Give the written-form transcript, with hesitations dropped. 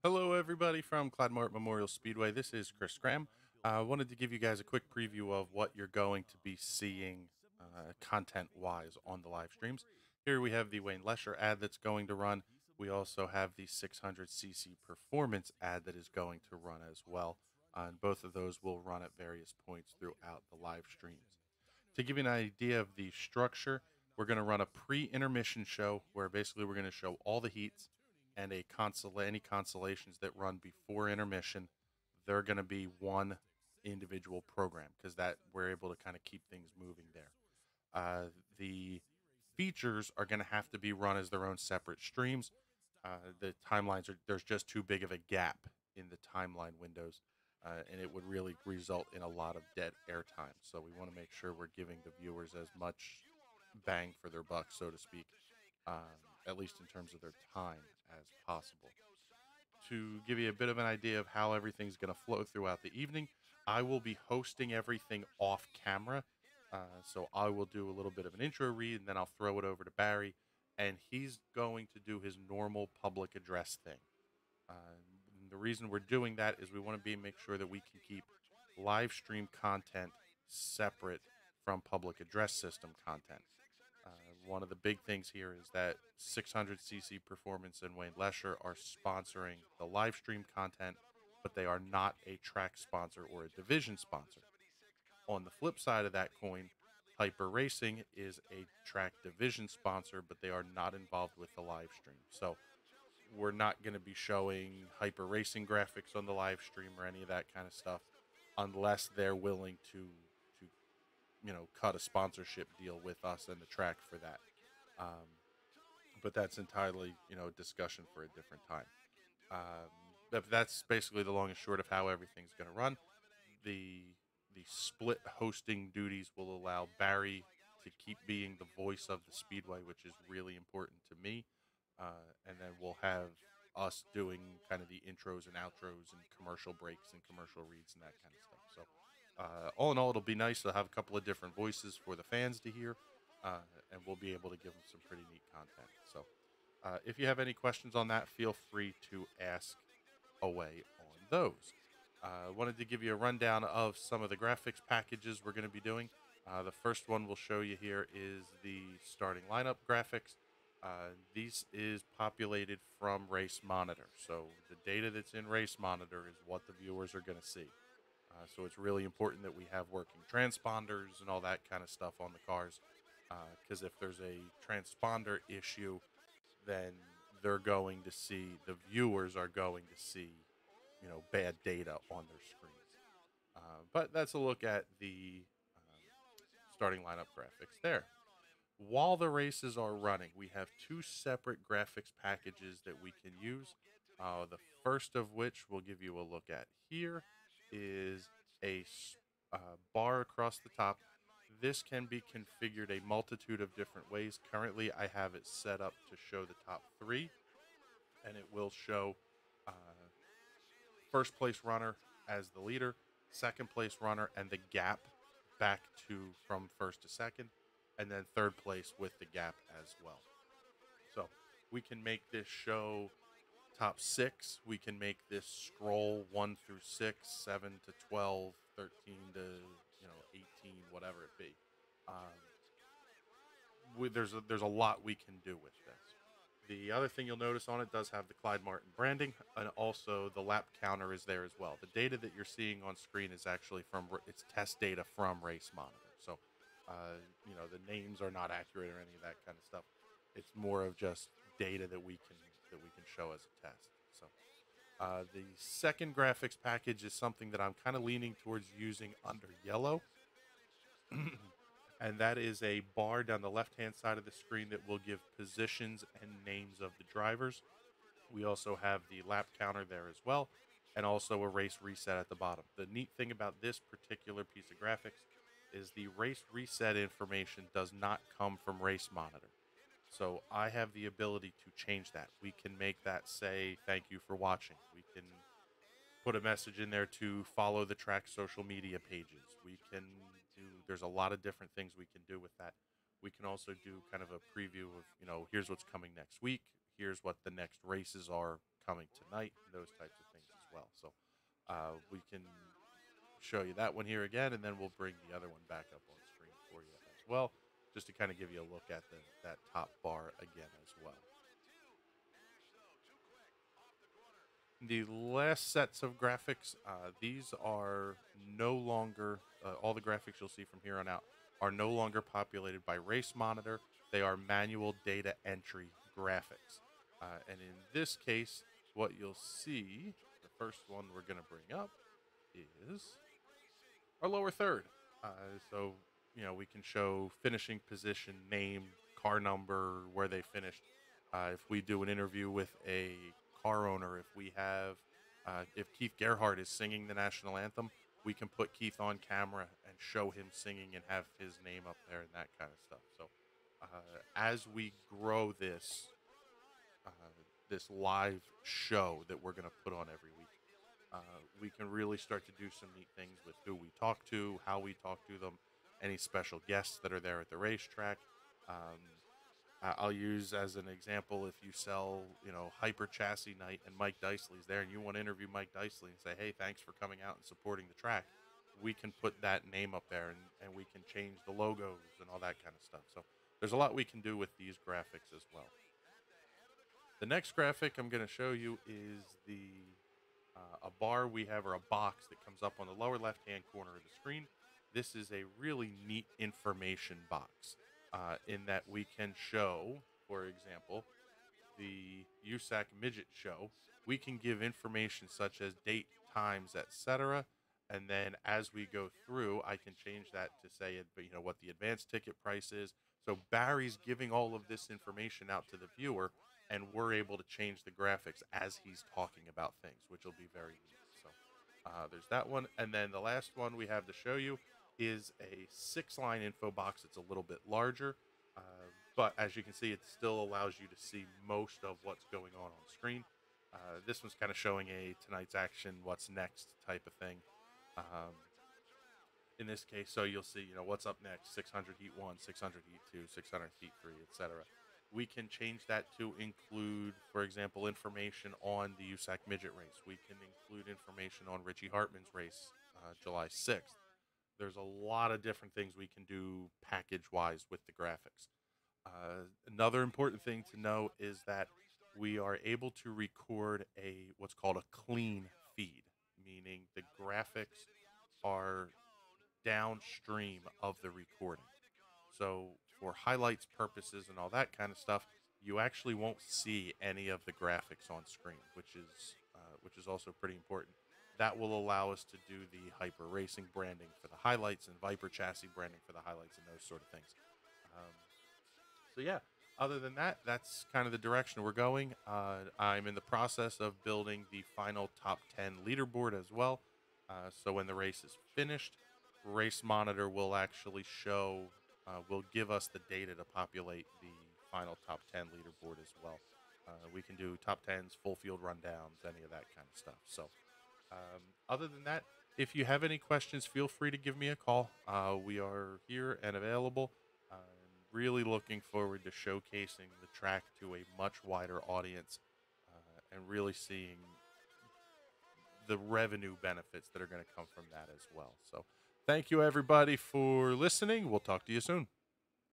Hello, everybody from Cladmart Memorial Speedway. This is Chris Graham. I wanted to give you guys a quick preview of what you're going to be seeing content-wise on the live streams. Here we have the Wayne Lesher ad that's going to run. We also have the 600cc performance ad that is going to run as well. And both of those will run at various points throughout the live streams. To give you an idea of the structure, we're going to run a pre-intermission show where basically we're going to show all the heats and any consolations that run before intermission. They're going to be one individual program because that we're able to kind of keep things moving there. The features are going to have to be run as their own separate streams. The timelines there's just too big of a gap in the timeline windows, and it would really result in a lot of dead airtime. So we want to make sure we're giving the viewers as much bang for their buck, so to speak, at least in terms of their time as possible. To give you a bit of an idea of how everything's going to flow throughout the evening, I will be hosting everything off camera. So I will do a little bit of an intro read, and then I'll throw it over to Barry, and he's going to do his normal public address thing. The reason we're doing that is we want to make sure that we can keep live stream content separate from public address system content. One of the big things here is that 600cc Performance and Wayne Lesher are sponsoring the live stream content, but they are not a track sponsor or a division sponsor. On the flip side of that coin, Hyper Racing is a track division sponsor, but they are not involved with the live stream. So we're not going to be showing Hyper Racing graphics on the live stream or any of that kind of stuff unless they're willing to cut a sponsorship deal with us and the track for that. But that's entirely, a discussion for a different time. But that's basically the long and short of how everything's going to run. The split hosting duties will allow Barry to keep being the voice of the Speedway, which is really important to me. And then we'll have us doing kind of the intros and outros and commercial breaks and commercial reads and that kind of stuff. So all in all, it'll be nice to have a couple of different voices for the fans to hear, and we'll be able to give them some pretty neat content. So if you have any questions on that, feel free to ask away on those. I wanted to give you a rundown of some of the graphics packages we're going to be doing. The first one we'll show you here is the starting lineup graphics. These is populated from Race Monitor. So the data that's in Race Monitor is what the viewers are going to see. So it's really important that we have working transponders and all that kind of stuff on the cars. Because if there's a transponder issue, then the viewers are going to see, bad data on their screens. But that's a look at the starting lineup graphics there. While the races are running, we have two separate graphics packages that we can use. The first of which we'll give you a look at here is a bar across the top. This can be configured a multitude of different ways. Currently, I have it set up to show the top three, and it will show first place runner as the leader, second place runner, and the gap back to from first to second, and then third place with the gap as well. So we can make this show top six. We can make this scroll 1 through 6, 7 to 12, 13 to 18, whatever it be. There's a lot we can do with this. The other thing you'll notice on it does have the Clyde Martin branding, and also the lap counter is there as well. The data that you're seeing on screen is actually it's test data from Race Monitor. So, the names are not accurate or any of that kind of stuff. It's more of just data that we can show as a test. So, the second graphics package is something that I'm kind of leaning towards using under yellow. And that is a bar down the left-hand side of the screen that will give positions and names of the drivers. We also have the lap counter there as well, and also a race reset at the bottom. The neat thing about this particular piece of graphics is the race reset information does not come from Race Monitor. So I have the ability to change that. We can make that say, thank you for watching. We can put a message in there to follow the track social media pages. There's a lot of different things we can do with that. We can also do kind of a preview of, here's what's coming next week. Here's what the next races are coming tonight, and those types of things as well. So we can show you that one here again, and then we'll bring the other one back up on screen for you as well, just to kind of give you a look at that top bar again as well. The last sets of graphics, these are no longer, all the graphics you'll see from here on out are no longer populated by Race Monitor. They are manual data entry graphics. And in this case, what you'll see, the first one we're going to bring up is our lower third. So, we can show finishing position, name, car number, where they finished. If we do an interview with a car owner, if Keith Gerhardt is singing the national anthem, we can put Keith on camera and show him singing and have his name up there and that kind of stuff. So, as we grow uh, this live show that we're going to put on every week, we can really start to do some neat things with who we talk to, how we talk to them, any special guests that are there at the racetrack. Um, I'll use as an example, if you sell, Hyper Chassis Night and Mike Dicely's there and you want to interview Mike Dicely and say, hey, thanks for coming out and supporting the track, we can put that name up there, and we can change the logos and all that kind of stuff. So there's a lot we can do with these graphics as well. The next graphic I'm going to show you is a bar we have, or a box that comes up on the lower left-hand corner of the screen. This is a really neat information box in that we can show, for example, the USAC Midget Show. We can give information such as date, times, etc. And then as we go through, I can change that to say, what the advanced ticket price is. So Barry's giving all of this information out to the viewer, and we're able to change the graphics as he's talking about things, which will be very neat. So there's that one. And then the last one we have to show you is a 6-line info box. It's a little bit larger, but as you can see, it still allows you to see most of what's going on screen. This one's kind of showing a tonight's action, what's next type of thing. In this case, so you'll see, what's up next, 600 Heat 1, 600 Heat 2, 600 Heat 3, etc. We can change that to include, for example, information on the USAC Midget race. We can include information on Richie Hartman's race, July 6th. There's a lot of different things we can do package-wise with the graphics. Another important thing to know is that we are able to record what's called a clean feed, meaning the graphics are downstream of the recording. So for highlights purposes and all that kind of stuff, you actually won't see any of the graphics on screen, which is also pretty important. That will allow us to do the Hyper Racing branding for the highlights and Viper Chassis branding for the highlights and those sort of things. So yeah, other than that, that's kind of the direction we're going. I'm in the process of building the final top 10 leaderboard as well. So when the race is finished, Race Monitor will actually will give us the data to populate the final top 10 leaderboard as well. We can do top 10s, full field rundowns, any of that kind of stuff. So other than that, if you have any questions, feel free to give me a call. We are here and available. Really looking forward to showcasing the track to a much wider audience and really seeing the revenue benefits that are going to come from that as well. So thank you, everybody, for listening. We'll talk to you soon.